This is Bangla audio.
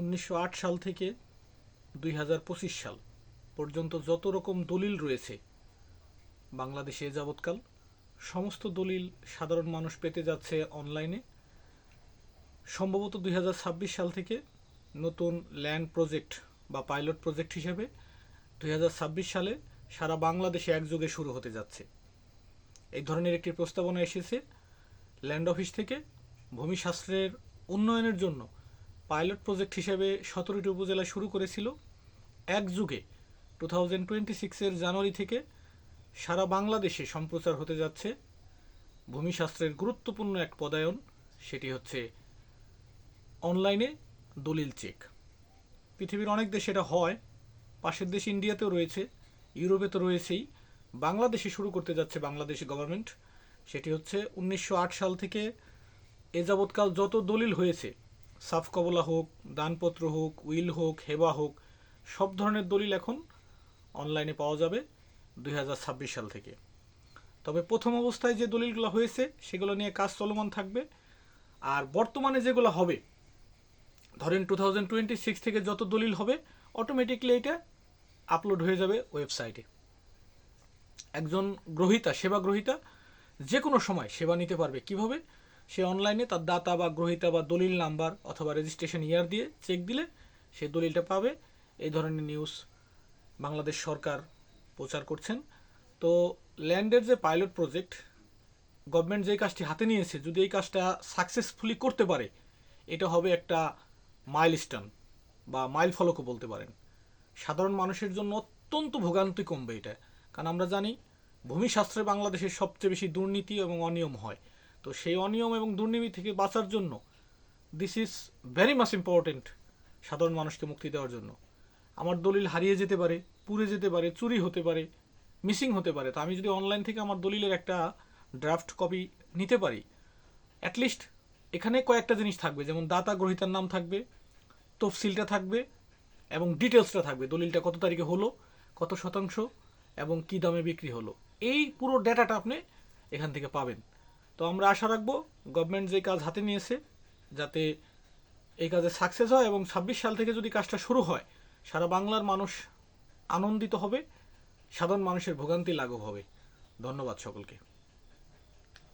1908 সাল থেকে 2025 সাল পর্যন্ত যত রকম দলিল রয়েছে বাংলাদেশে এ যাবৎকাল সমস্ত দলিল সাধারণ মানুষ পেতে যাচ্ছে অনলাইনে। সম্ভবত 2026 সাল থেকে নতুন ল্যান্ড প্রজেক্ট বা পাইলট প্রজেক্ট হিসেবে 2026 সালে সারা বাংলাদেশে একযোগে শুরু হতে যাচ্ছে। এই ধরনের একটি প্রস্তাবনা এসেছে ল্যান্ড অফিস থেকে। ভূমিশাস্ত্রের উন্নয়নের জন্য পাইলট প্রজেক্ট হিসেবে 17টি উপজেলায় শুরু করেছিল। একযুগে 2026-এর জানুয়ারি থেকে সারা বাংলাদেশে সম্প্রচার হতে যাচ্ছে ভূমিশাস্ত্রের গুরুত্বপূর্ণ এক পদায়ন, সেটি হচ্ছে অনলাইনে দলিল চেক। পৃথিবীর অনেক দেশে এটা হয়, পাশের দেশ ইন্ডিয়াতেও রয়েছে, ইউরোপে তো রয়েছেই। বাংলাদেশে শুরু করতে যাচ্ছে বাংলাদেশ গভর্নমেন্ট। সেটি হচ্ছে 1908 সাল থেকে এ যাবৎকাল যত দলিল হয়েছে, সাফ কবলা হোক, দানপত্র হোক, উইল হোক, হেবা হোক, সব ধরনের দলিল এখন অনলাইনে পাওয়া যাবে 2026 সাল থেকে। তবে প্রথম অবস্থায় যে দলিলগুলো হয়েছে সেগুলো নিয়ে কাজ চলমান থাকবে। আর বর্তমানে যেগুলো হবে, ধরেন 2026 থেকে যত দলিল হবে অটোমেটিকলি এটা আপলোড হয়ে যাবে ওয়েবসাইটে। একজন গ্রহীতা, সেবা গ্রহীতা যে কোনো সময় সেবা নিতে পারবে। কিভাবে? সে অনলাইনে তার দাতা বা গ্রহীতা বা দলিল নাম্বার অথবা রেজিস্ট্রেশন ইয়ার দিয়ে চেক দিলে সে দলিলটা পাবে। এই ধরনের নিউজ বাংলাদেশ সরকার প্রচার করছেন। তো ল্যান্ডের যে পাইলট প্রজেক্ট, গভর্নমেন্ট যে কাজটি হাতে নিয়েছে, যদি এই কাজটা সাকসেসফুলি করতে পারে, এটা হবে একটা মাইলস্টোন বা মাইল ফলকও বলতে পারেন। সাধারণ মানুষের জন্য অত্যন্ত ভোগান্তি কমবে এটা। কারণ আমরা জানি ভূমিশাস্ত্রে বাংলাদেশের সবচেয়ে বেশি দুর্নীতি এবং অনিয়ম হয়। তো সেই অনিয়ম এবং দুর্নীতি থেকে বাঁচার জন্য this is very much important, সাধারণ মানুষকে মুক্তি দেওয়ার জন্য। আমার দলিল হারিয়ে যেতে পারে, পুড়ে যেতে পারে, চুরি হতে পারে, মিসিং হতে পারে। তো আমি যদি অনলাইন থেকে আমার দলিলের একটা ড্রাফট কপি নিতে পারি, অ্যাটলিস্ট এখানে কয়েকটা জিনিস থাকবে, যেমন দাতা গ্রহীতার নাম থাকবে, তফসিলটা থাকবে এবং ডিটেলসটা থাকবে, দলিলটা কত তারিখে হলো, কত শতাংশ এবং কী দামে বিক্রি হলো। এই পুরো ডেটাটা আপনি এখান থেকে পাবেন। তো আমরা আশা রাখবো গভর্নমেন্ট যে কাজ হাতে নিয়েছে যাতে এই কাজে সাকসেস হয় এবং 26 সাল থেকে যদি কাজটা শুরু হয় সারা বাংলার মানুষ আনন্দিত হবে, সাধারণ মানুষের ভোগান্তি লাঘব হবে। ধন্যবাদ সকলকে।